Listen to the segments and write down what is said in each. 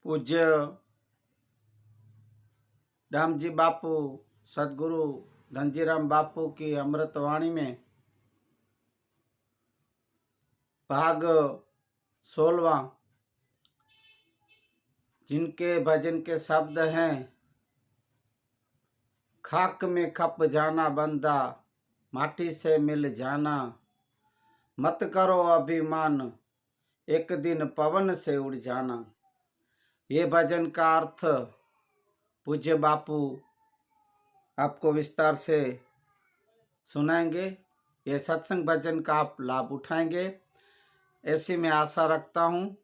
पूज्य रामजी बापू सदगुरु धनजीराम बापू की अमृतवाणी में भाग 16वां, जिनके भजन के शब्द हैं, खाक में खप जाना बंदा, माटी से मिल जाना, मत करो अभिमान, एक दिन पवन से उड़ जाना। ये भजन का अर्थ पूज्य बापू आपको विस्तार से सुनाएंगे। ये सत्संग भजन का आप लाभ उठाएंगे, ऐसी मैं आशा रखता हूँ।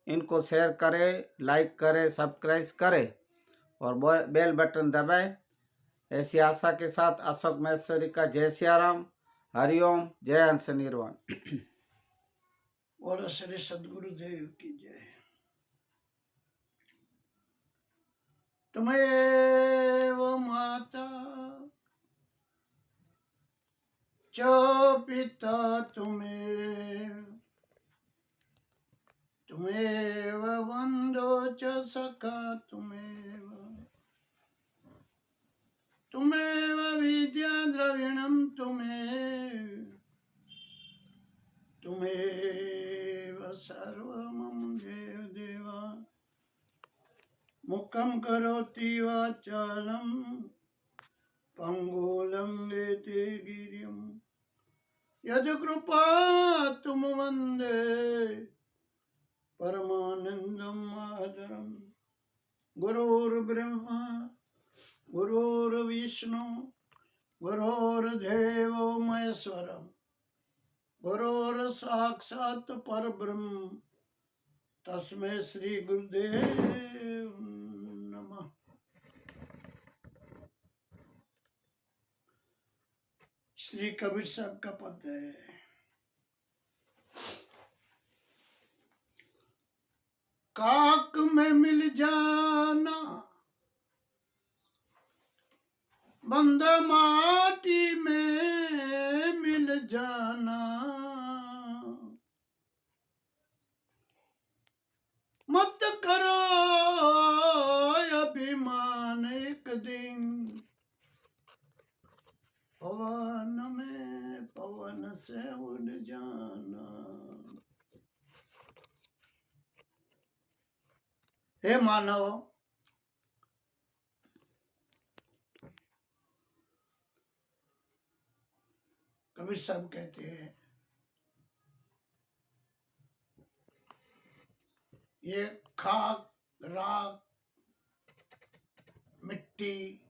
इनको शेयर करें, लाइक करें, सब्सक्राइब करें और बेल बटन दबाएं। ऐसी आशा के साथ अशोक महेश्वरी का जय सियाराम, हरिओम, जय हंस निर्वाण। बोलो श्री सदगुरु देव की जय। तुमेव माता च पिता तुमेव बंधो च सखा तुमेव विद्या द्रविणम तुमेव सर्वमम देव देवा। मुखं करोति वाचालं पंगुलं लेते गिरिं यद्कृपातुं वन्दे परमानन्दं मातरं। गुरुर्ब्रह्मा गुरुर्विष्णु गुरुर्देवो महेश्वरं, गुरुर्साक्षात् परब्रह्म, तस्मै श्री गुरुदेव नमः। श्री कबीर साहब का पद है, काक में मिल जाना, बंदा माटी में मिल जाना, मत करो अभिमान, एक दिन पवन से उड़ जाना। हे मानव, कबीर साहब कहते हैं, ये खाक, राख, मिट्टी,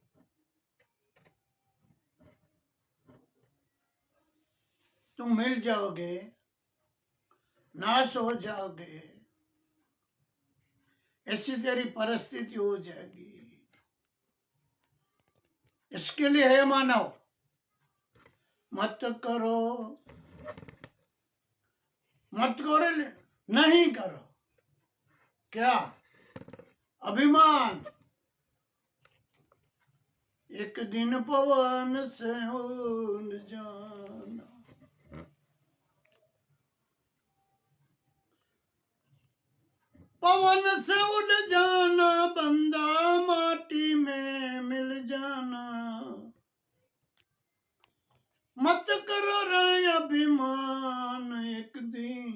तुम मिल जाओगे, नाश हो जाओगे, ऐसी तेरी परिस्थिति हो जाएगी। इसके लिए हे मानव, मत करो नहीं करो क्या अभिमान, एक दिन पवन से उड़ जाना। पवन से उड़ जाना, बंदा माटी में मिल जाना, मत करो रे अभिमान, एक दिन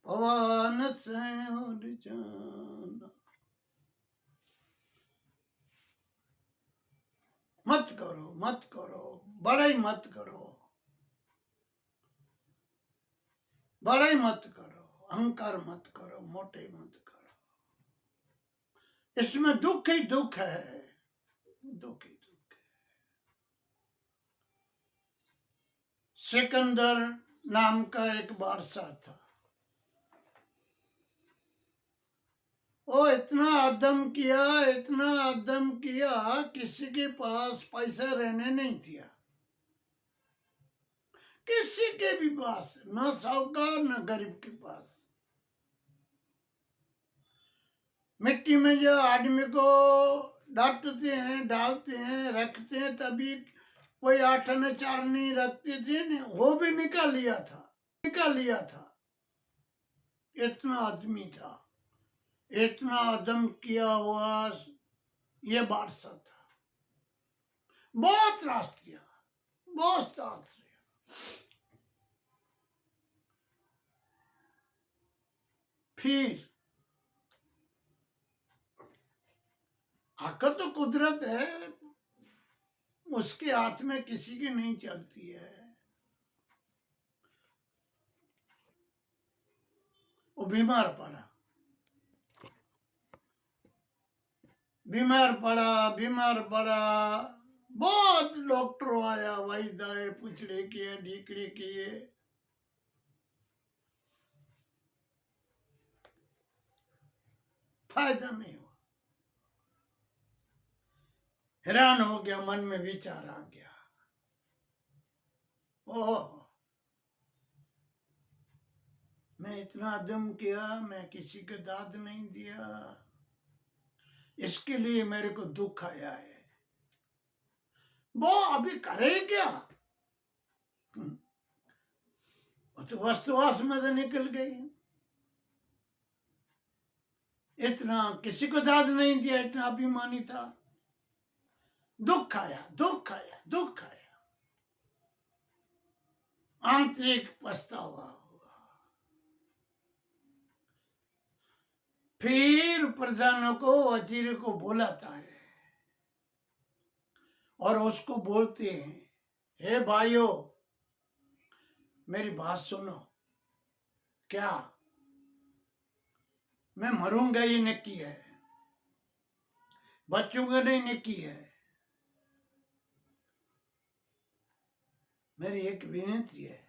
पवन से उड़ जाना। मत करो, बड़ाई मत करो, अहंकार मत करो, मोटे मत करो। इसमें दुख ही दुख है, दुख ही दुख है। सिकंदर नाम का एक बादशाह था। वो इतना अदम किया, किसी के पास पैसा रहने नहीं दिया, किसी के भी पास, न साहूकार न गरीब के पास। मिट्टी में जो आदमी को डालते हैं, रखते हैं, तभी कोई 8 आने 4 नहीं रखते थे, वो भी निकाल लिया था। इतना आदमी था, इतना अदम किया हुआ ये बादशाह था, बहुत राष्ट्रीय, बहुत राष्ट्रीय। फिर आकर तो कुदरत है, उसके हाथ में किसी की नहीं चलती है। वो बीमार पड़ा, बीमार पड़ा, बीमार पड़ा। बहुत डॉक्टर आया, वैद्य पूछड़े किए, ढीकड़े किए, फायदा नहीं हुआ। हैरान हो गया, मन में विचार आ गया, ओह मैं इतना अदम किया, मैं किसी को दाद नहीं दिया, इसके लिए मेरे को दुख आया है। वो अभी करे क्या? वो तो वस्तुवास में तो निकल गई। इतना किसी को दाद नहीं दिया, इतना अभिमानी था। दुख आया, दुख आया, दुख आया, आंतरिक पछतावा हुआ। फिर प्रधानों को, वजीर को बुलाता है और उसको बोलते हैं, हे भाइयों, मेरी बात सुनो। क्या? मैं मरूंगा ये नक्की है, बच्चों नहीं नक्की है। मेरी एक विनती है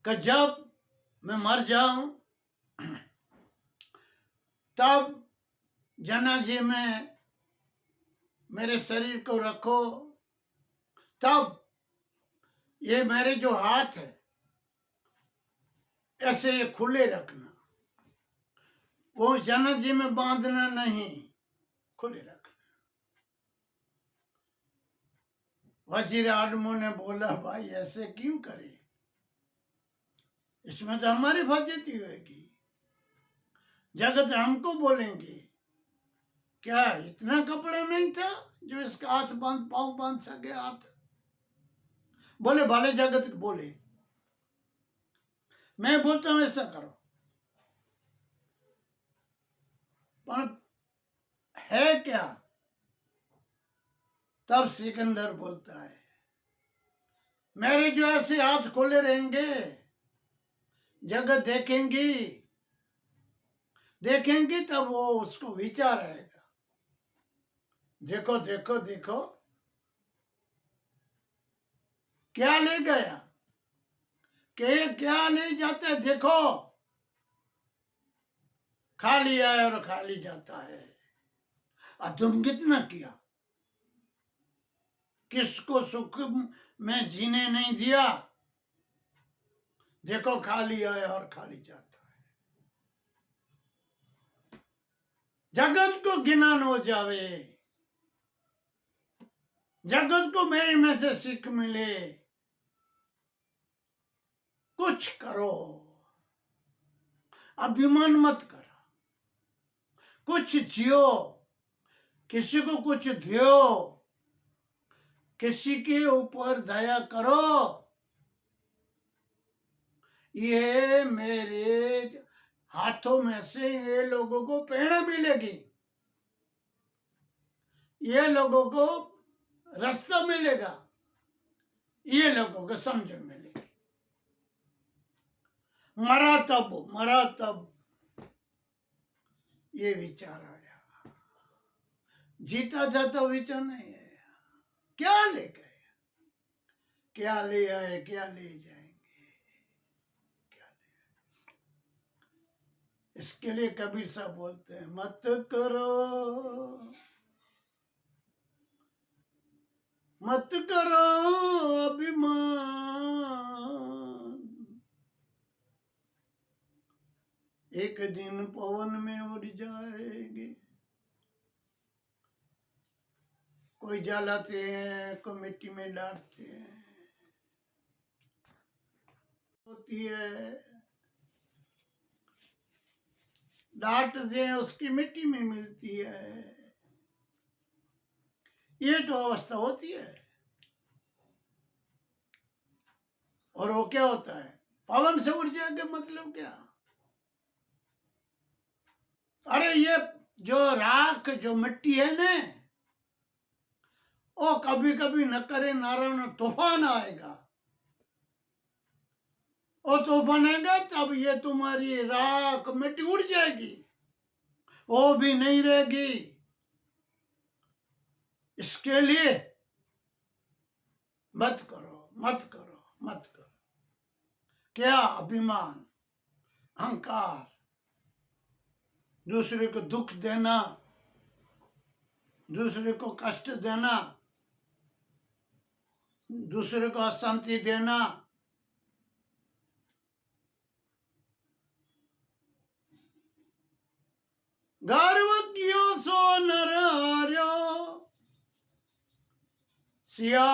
कि जब मैं मर जाऊं तब जनाजे में मेरे शरीर को रखो, तब ये मेरे जो हाथ है ऐसे ये खुले रखना, वो जनाजे में बांधना नहीं, खुले रखना। वजीर आजम ने बोला, भाई ऐसे क्यों करे, इसमें तो हमारी फजीती होगी, जगत हमको बोलेंगे। क्या इतना कपड़ा नहीं था जो इसका हाथ बांध, पांव बांध सके हाथ? बोले भले जगत बोले, मैं बोलता हूं ऐसा करो, पर है क्या? तब सिकंदर बोलता है, मेरे जो ऐसे हाथ खोले रहेंगे, जगत देखेंगी, देखेंगी तब वो उसको विचार आएगा, देखो देखो देखो क्या ले गया, क्या ले जाता है, देखो खाली आया और खाली जाता है। और तुम कितना किया, किसको सुख में जीने नहीं दिया, देखो खाली आया और खाली जाता है। जगत को ज्ञान हो जावे, जगत को मेरे में से सीख मिले, कुछ करो, अभिमान मत करो, कुछ जियो, किसी को कुछ दियो, किसी के ऊपर दया करो। ये मेरे हाथों में से ये लोगों को प्रेरणा मिलेगी, ये लोगों को रास्ता मिलेगा, ये लोगों को समझ मिलेगी। मरा तब ये विचार आया, जीता जाता विचार नहीं है। क्या ले गए, क्या ले आए, क्या ले जाएंगे, क्या ले? इसके लिए कबीर साहब बोलते हैं, मत करो, मत करो अभिमान, एक दिन पवन में उड़ जाएंगे। कोई जलाते हैं, कोई मिट्टी में डालते हैं, होती है डांट दें उसकी मिट्टी में मिलती है। ये तो अवस्था होती है। और वो क्या होता है? पवन से उड़ जाएगा मतलब क्या? अरे ये जो राख जो मिट्टी है ना, वो कभी कभी न करे नारायण तूफान आएगा, और तूफान आएगा तब ये तुम्हारी राख मिट्टी उड़ जाएगी, वो भी नहीं रहेगी। इसके लिए मत करो, मत करो, मत करो। क्या अभिमान, अहंकार, दूसरे को दुख देना, दूसरे को कष्ट देना, दूसरे को अशांति देना, गर्व कियो सो नर हार्यो, सिया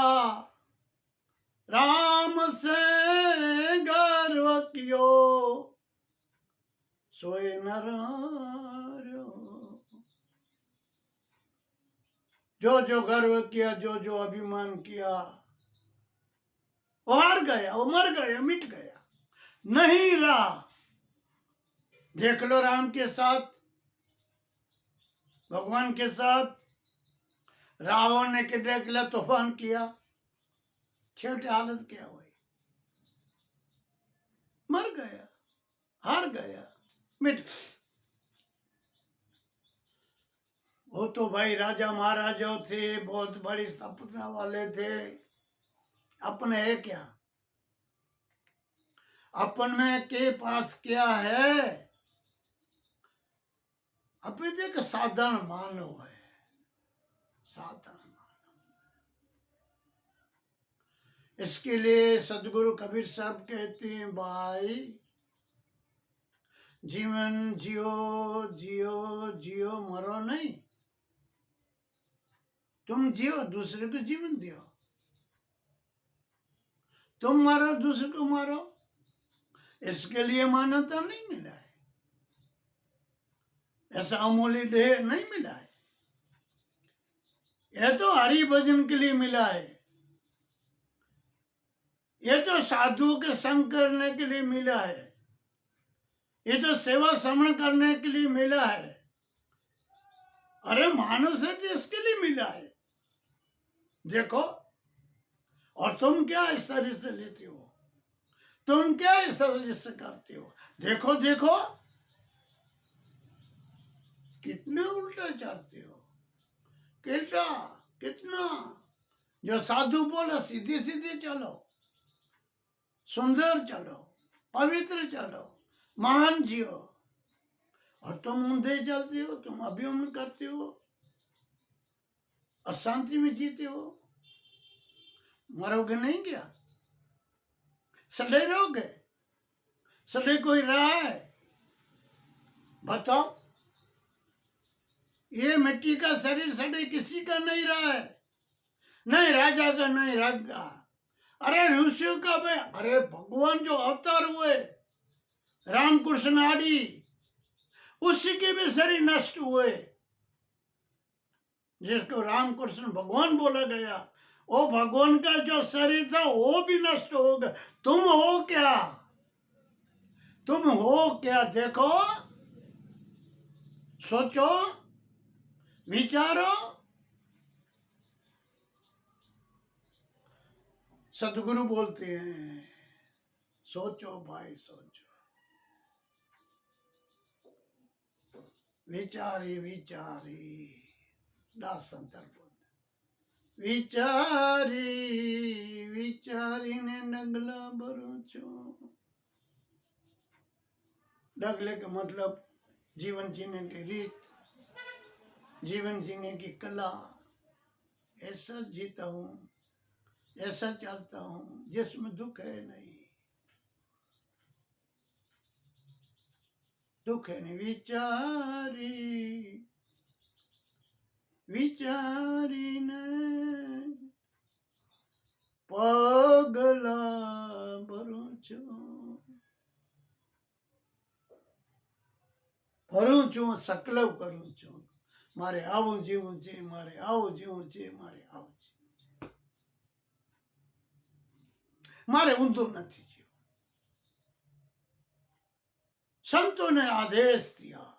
राम से गर्व कियो सोए नर हार्यो। जो जो गर्व किया, जो जो अभिमान किया, वो हार गया, वो मर गया, मिट गया, नहीं रहा। देख लो राम के साथ, भगवान के साथ रावण ने के देख लिया, तूफान किया, छेवटे हालत क्या हुई? मर गया, हार गया, मिट गया। वो तो भाई राजा महाराजा थे, बहुत बड़ी सपना वाले थे। अपने है क्या? अपन में के पास क्या है? अपने देख साधारण मानव है, साधारण मानव। इसके लिए सदगुरु कबीर साहब कहते हैं, भाई जीवन जियो जियो जियो, मरो नहीं। तुम जियो, दूसरे को जीवन दियो। तुम मारो, दूसरे को मारो, इसके लिए मान्यता नहीं मिला है, ऐसा अमूल्य देह नहीं मिला है। यह तो हरि भजन के लिए मिला है, ये तो साधुओं के संग करने के लिए मिला है, ये तो सेवा श्रवण करने के लिए मिला है। अरे मानव से इसके लिए मिला है। देखो, और तुम क्या इस शरीर से लेते हो, तुम क्या इस शरीर से करते हो? देखो देखो कितने उल्टा चलते हो, कितना कितना। जो साधु बोला सीधे सीधे चलो, सुंदर चलो, पवित्र चलो, महान जियो, और तुम ऊंधे चलते हो, तुम अभिमान करते हो, अशांति में जीते हो। मरोगे नहीं क्या? सड़े रहोगे? सड़े कोई रहा है? बताओ। ये मिट्टी का शरीर सड़े किसी का नहीं रहा है, नहीं राजा का, नहीं रंग का। अरे ऋषियों का भी, अरे भगवान जो अवतार हुए रामकृष्ण आदि, उसी के भी शरीर नष्ट हुए। जिसको रामकृष्ण भगवान बोला गया, वो भगवान का जो शरीर था वो भी नष्ट हो गया। तुम हो क्या? तुम हो क्या? देखो, सोचो, विचारो। सदगुरु बोलते हैं, सोचो भाई सोचो, विचारी विचारी। दास संतर बोलते, विचारी विचारी ने डगला भरो छो। डगले का मतलब जीवन जीने की रीत, जीवन जीने की कला। ऐसा जीता हूं, ऐसा चलता हूं जिसमें दुख है नहीं, दुख है नहीं। विचारी विचारी ने पगला भरो छो, भरो છું સકલવ કરું છું મારે આવું જીવવું છે મારે આવું જીવવું છે મારે આવું જીવવું છે મારે ઊંધું નથી જીવવું સંતોને આદેશ દિયા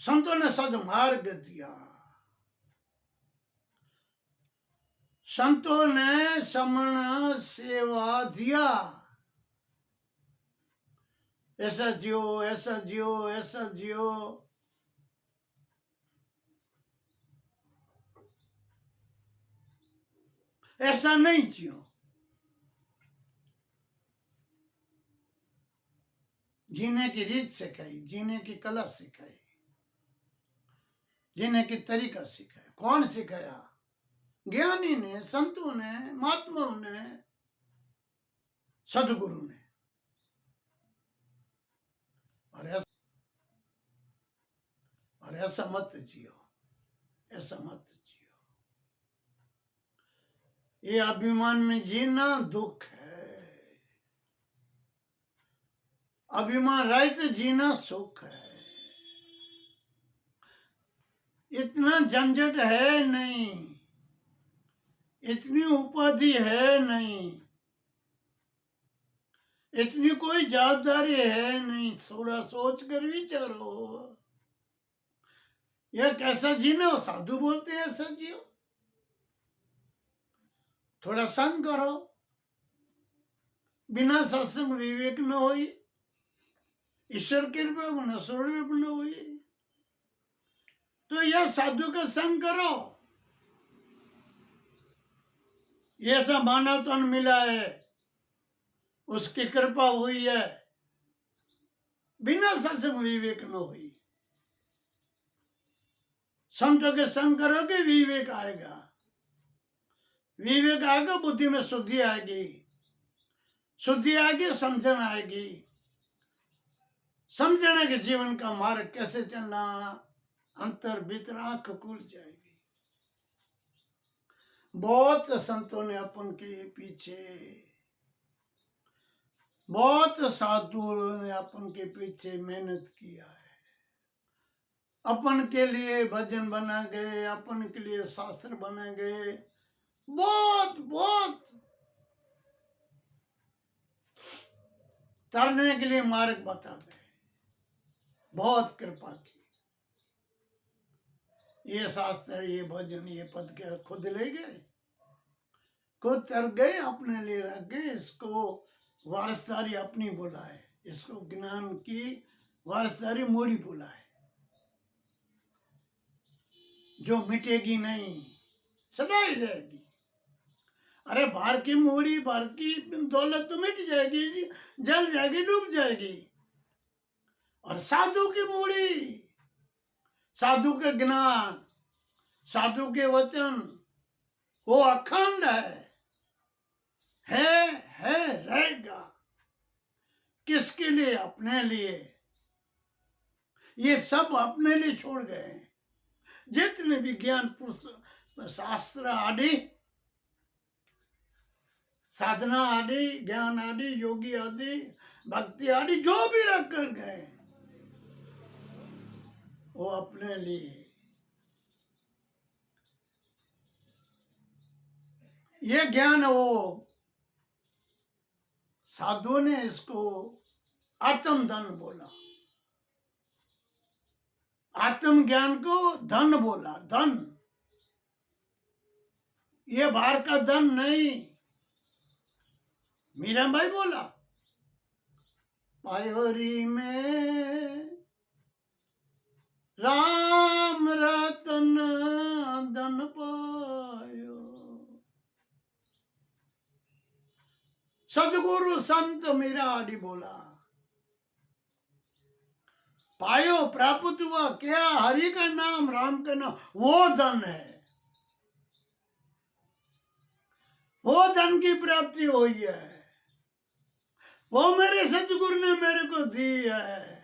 संतों ने सदमार्ग दिया संतों ने समण सेवा दिया ऐसा जियो ऐसा जियो ऐसा जियो ऐसा नहीं जियो जीने की रीत सिखाई जीने की कला सिखाई जीने की तरीका सिखाया कौन सिखाया ज्ञानी ने संतों ने महात्माओं ने सदगुरु ने और ऐसा मत जियो ऐसा मत जियो ये अभिमान में जीना दुख है अभिमान रहित जीना सुख है इतना झंझट है नहीं इतनी उपाधि है नहीं इतनी कोई जवाबदारी है नहीं थोड़ा सोच कर विचारो यह कैसा जीना हो साधु बोलते हैं ऐसा जियो थोड़ा संग करो बिना सत्संग विवेक न होई ईश्वर कृपा न स्वरूप न होई तो यह साधु का संग करो ये ऐसा मानव तन मिला है उसकी कृपा हुई है बिना सत्संग विवेक न हुई संतों के संग करोगे विवेक आएगा विवेक आएगा बुद्धि में शुद्धि आएगी शुद्धि आएगी समझन आएगी समझने के जीवन का मार्ग कैसे चलना अंतर भीतर आंख खुल जाएगी बहुत संतों ने अपन के पीछे बहुत साधुओं ने अपन के पीछे मेहनत किया है अपन के लिए भजन बना गए अपन के लिए शास्त्र बना गए बहुत बहुत तरने के लिए मार्ग बता गए बहुत कृपा की ये शास्त्र ये भजन ये पद के खुद ले गए खुद तर गए अपने लिए रख गए इसको वारसदारी अपनी बुलाए इसको ज्ञान की वारसदारी मोड़ी बुलाए जो मिटेगी नहीं सदा ही रहेगी अरे बाहर की मूड़ी बाहर की दौलत तो मिट जाएगी जल जाएगी डूब जाएगी और साधु की मूड़ी साधु के ज्ञान साधु के वचन वो अखंड है रहेगा किसके लिए अपने लिए ये सब अपने लिए छोड़ गए जितने भी ज्ञान पुरुष शास्त्र आदि साधना आदि ज्ञान आदि योगी आदि भक्ति आदि जो भी रख कर गए वो अपने लिए ये ज्ञान वो साधु ने इसको आत्म धन बोला आत्म ज्ञान को धन बोला धन ये बाहर का धन नहीं मीराबाई बोला पायोरी में राम रतन धन पायो सदगुरु संत मीरा आदि बोला पायो प्राप्त हुआ क्या हरि का नाम राम का नाम वो धन है वो धन की प्राप्ति हुई है वो मेरे सतगुरु ने मेरे को दी है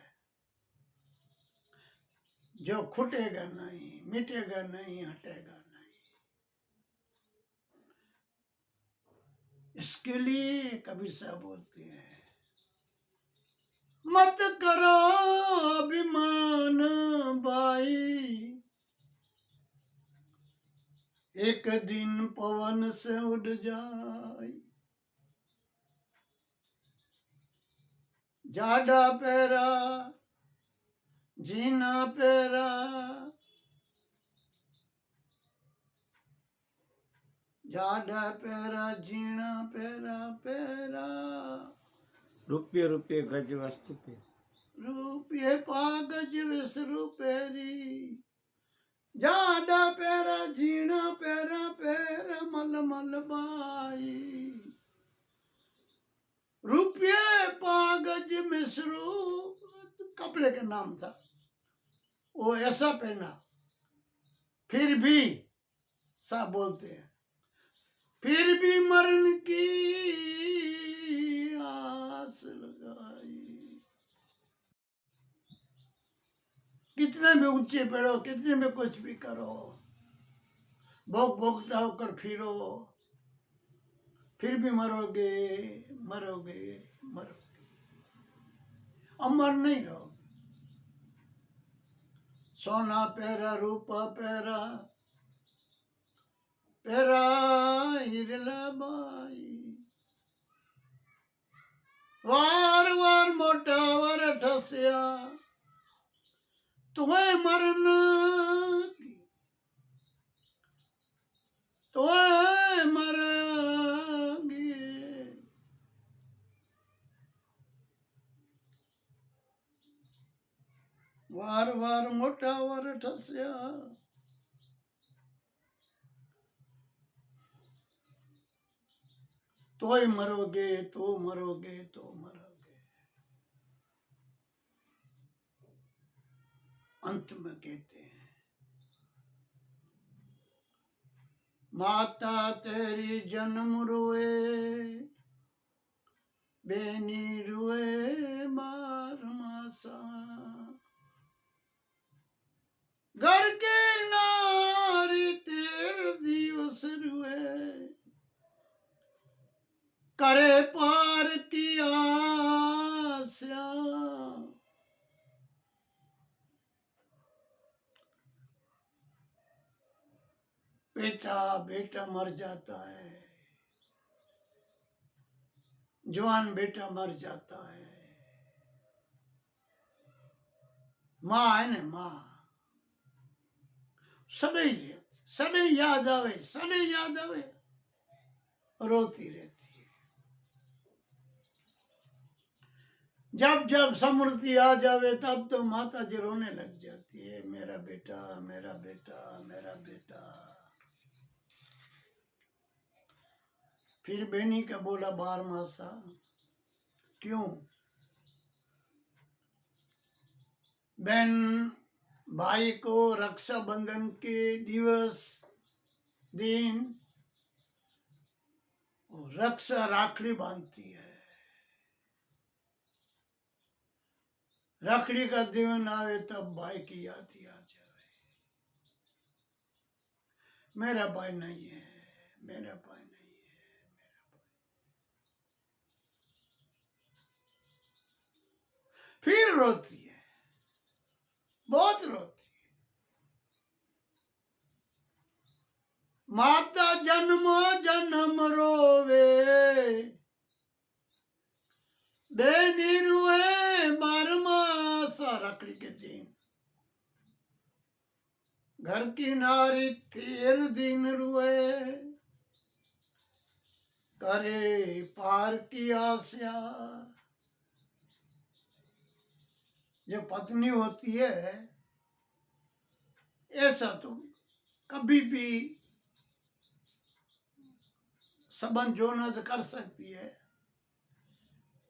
जो खुटेगा नहीं मिटेगा नहीं हटेगा नहीं इसके लिए कबीर साहब बोलते हैं मत करो अभिमान भाई, एक दिन पवन से उड़ जाए। जाडा पैरा जीना पैरा, जाडा पैरा जीना पैरा पैरा, रुपये रुपये गज वस्तु पे। रूपये पागज विसरू पैरी, जाडा पैरा जीना पैरा पैरा मल मल बाई। रुपये पागज मिसरू कपड़े का नाम था, वो ऐसा पहना। फिर भी सा बोलते हैं, फिर भी मरण की आस लगाई। कितने में ऊंचे पेड़ो, कितने में कुछ भी करो, भोग भोगता होकर फिरो, फिर भी मरोगे मरोगे मरोगे, अमर नहीं रहो। सोना पैरा रूपा पैरा, पैरा हिरला बाई। वार वार मोटा वार ठसिया, तुम्हें मरना तुम्हें मरेंगे। वार वार मोटा वार ठसिया, तोय मरोगे तो मरोगे तो मरोगे। अंत में कहते हैं, माता तेरी जन्म रोए, बेनी रोए मार मासा, घर के नारी तेर दिवस रुए, करे पार की आस्या। बेटा बेटा मर जाता है, जवान बेटा मर जाता है। माँ है ना, माँ सदैव रहती, सदैव याद आवे, सदैव याद आवे, रोती रहती है। जब जब समृद्धि आ जावे तब तो माता जी रोने लग जाती है, मेरा बेटा मेरा बेटा मेरा बेटा। फिर बेनी का बोला 12वां सा, क्यों? बहन भाई को रक्षाबंधन के दिवस दिन रक्षा राखड़ी बांधती है। राखड़ी का दिन आए तब भाई की याद ही आ जाए, मेरा भाई नहीं है, मेरा भाई नहीं है, मेरा भाई। फिर रोती है, बहुत रोती है। माता जन्म जन्म रोवे, बेनी रुए 12वां सा रखड़ी के दिन। घर की नारी 13 दिन रुए, करे पार की आस्या। जो पत्नी होती है ऐसा तो कभी भी संबंध जोड़ना तो कर सकती है।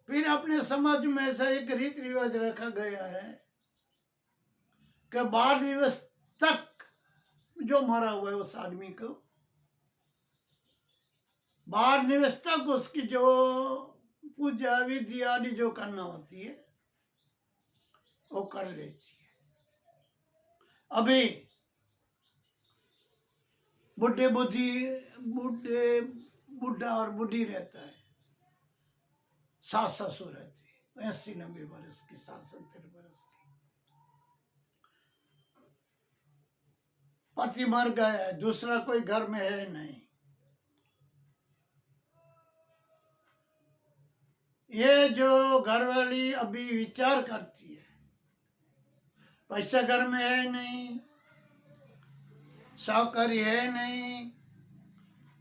फिर अपने समाज में ऐसा एक रीति रिवाज रखा गया है कि 12 दिवस तक जो मरा हुआ है उस आदमी को 12 दिवस तक उसकी जो पूजा विधि आदि जो करना होती है वो कर लेती है। अभी बुढ़े बुढ़ा और बुढ़ी रहता है, सास ससुर रहती है, 80-90 वर्ष की, 60-70 वर्ष की। पति मर गया, दूसरा कोई घर में है नहीं। ये जो घरवाली अभी विचार करती है, पैसा घर में है नहीं, सावकारी है नहीं,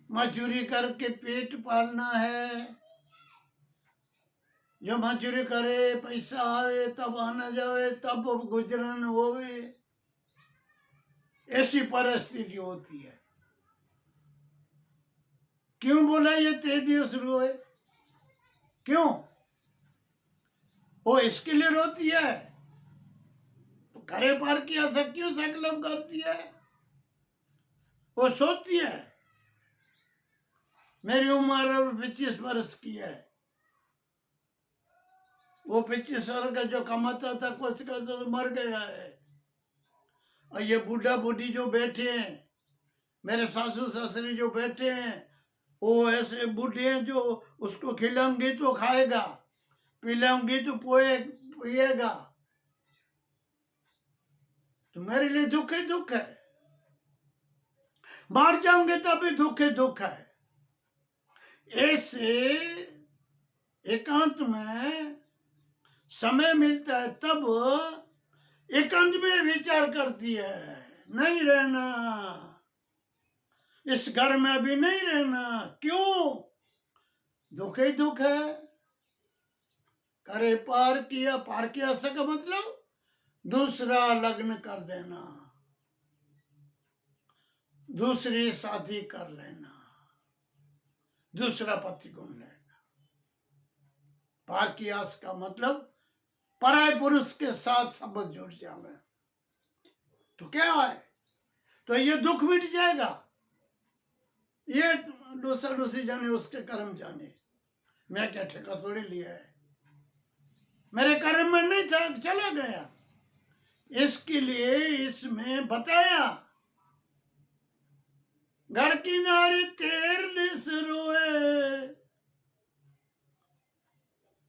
मजदूरी करके पेट पालना है, जो मजदूरी करे पैसा आवे तब आना जावे तब गुजरन होवे, ऐसी परिस्थिति होती है। क्यों बोला ये तेडियो शुरू है? क्यों? वो इसके लिए रोती है, तो करे पार की आशा क्यों संकल्प करती है? वो सोचती है मेरी उम्र 25 वर्ष की है, वो 25 वर्ष का जो कमाता था कुछ का तो मर गया है, और ये बूढ़ा बूढ़ी जो बैठे हैं, मेरे सासू ससुरी जो बैठे हैं, वो ऐसे बूढ़े हैं जो उसको खिलाऊंगी तो खाएगा, पिलाऊंगी तो पिएगा, तो मेरे लिए दुख ही दुख है, मार जाऊंगे तब भी दुख ही दुख है। ऐसे एकांत में समय मिलता है तब एकांत में विचार करती है, नहीं रहना, इस घर में अभी नहीं रहना। क्यों? दुख ही दुख है। करे पार किया का मतलब दूसरा लग्न कर देना, दूसरी शादी कर लेना, दूसरा पति गुण लेना। पार की आस का मतलब पराय पुरुष के साथ संबंध जुड़ जावे, तो क्या है? तो ये दुख मिट जाएगा। ये दूसरा दूसरी जाने, उसके कर्म जाने, मैं क्या ठेका थोड़ी लिया है, मेरे कर्म में नहीं था, चला गया। इसके लिए इसमें बताया, घर की नारी तेरने से रोए,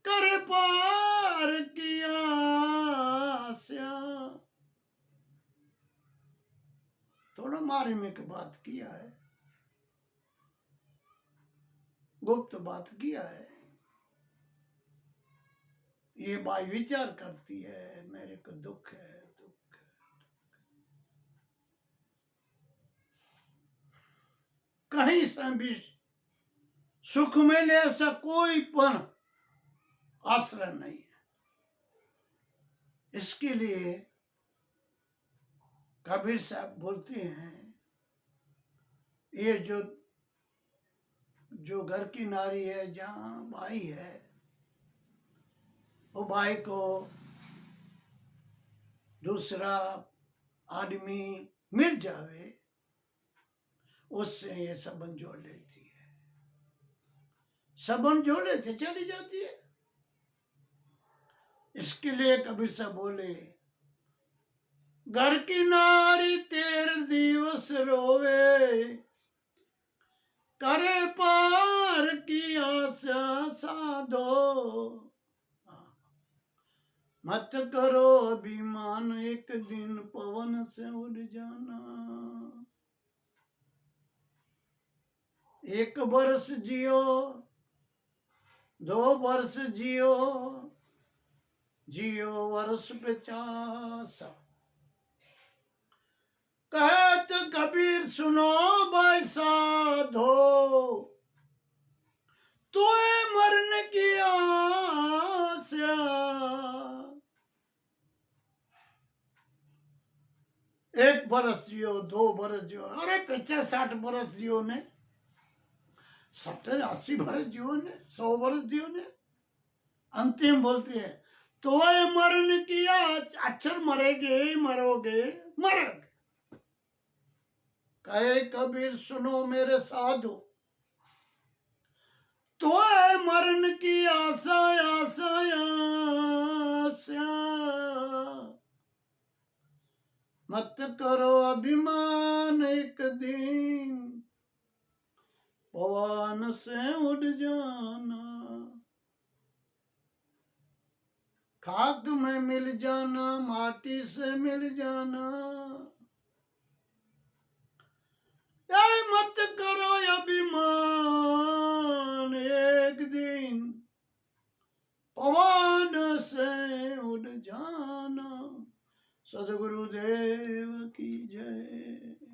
करे पार किया आस्या। थोड़ा मार्मिक बात किया है, गुप्त बात किया है। ये बाई विचार करती है, मेरे को दुख है, दुख है। कहीं से भी सुख मिले ऐसा कोई पण आश्रय नहीं है। इसके लिए कबीर साहब बोलते हैं, ये जो घर की नारी है, जहां भाई है, वो भाई को दूसरा आदमी मिल जावे, उससे ये संबंध जोड़ लेती है, संबंध जोड़ लेते चली जाती है। इसके लिए कबीर साहब बोले, घर की नारी 13 दिवस रोवे, करे पार की आशा साधो, मत करो अभिमान, एक दिन पवन से उड़ जाना। 1 वर्ष जियो, 2 वर्ष जियो, जियो वर्ष 50। कहत कबीर सुनो भाई साधो, तोए मरने की आशा। 1 वर्ष जियो, 2 वर्ष जियो, अरे 50-60 वर्ष जियो ने, 70-80 वर्ष जियो ने, 100 वर्ष जियो ने। अंतिम बोलते हैं, तो मरण किया, अक्षर मरेगे, मरोगे, मरोगे। कहे कबीर सुनो मेरे साधु, तो मरण की आशा आशा आशा, मत करो अभिमान, एक दिन पवन से उड़ जाना। खाक में मिल जाना, माटी से मिल जाना। ऐ मत करो अभिमान, एक दिन पवन से उड़ जाना। सदगुरुदेव की जय।